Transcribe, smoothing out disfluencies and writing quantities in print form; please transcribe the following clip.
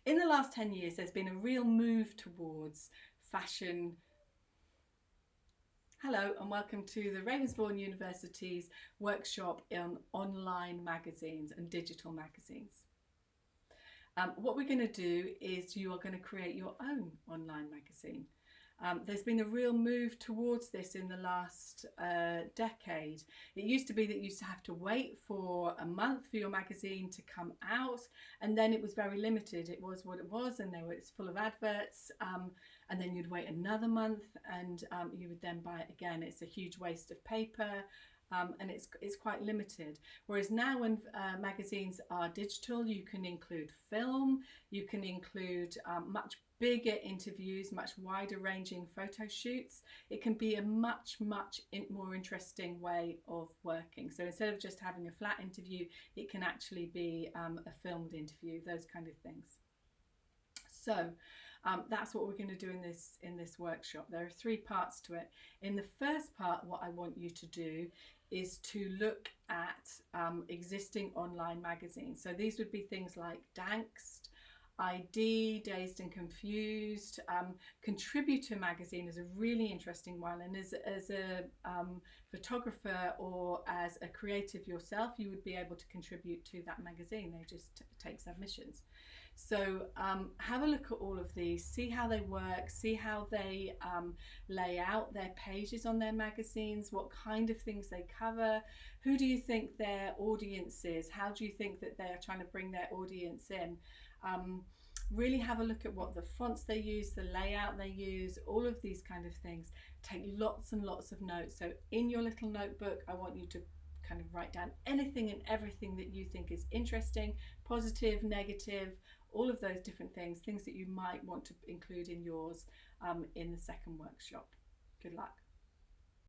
In the last 10 years, there's been a real move towards fashion. Hello and welcome to the Ravensbourne University's workshop on online magazines and digital magazines. What we're going to do is you are going to create your own online magazine. There's been a real move towards this in the last decade. It used to be that you used to have to wait for a month for your magazine to come out, and then it was very limited. It was what it was, and it's full of adverts, and then you'd wait another month, and you would then buy it again. It's a huge waste of paper. And it's quite limited. Whereas now when magazines are digital, you can include film, you can include much bigger interviews, much wider ranging photo shoots. It can be a much more interesting way of working. So instead of just having a flat interview, it can actually be a filmed interview, those kind of things. So that's what we're going to do in this workshop. There are 3 parts to it. In the first part, what I want you to do is to look at existing online magazines. So these would be things like Dankst, ID, Dazed and Confused. Contributor magazine is a really interesting one, and as a photographer or as a creative yourself, you would be able to contribute to that magazine. They just take submissions. So have a look at all of these, see how they work, see how they lay out their pages on their magazines, what kind of things they cover, who do you think their audience is, how do you think that they are trying to bring their audience in. Really have a look at what the fonts they use, the layout they use, all of these kind of things. Take lots and lots of notes. So in your little notebook, I want you to kind of write down anything and everything that you think is interesting, positive, negative, all of those different things that you might want to include in yours in the second workshop. Good luck.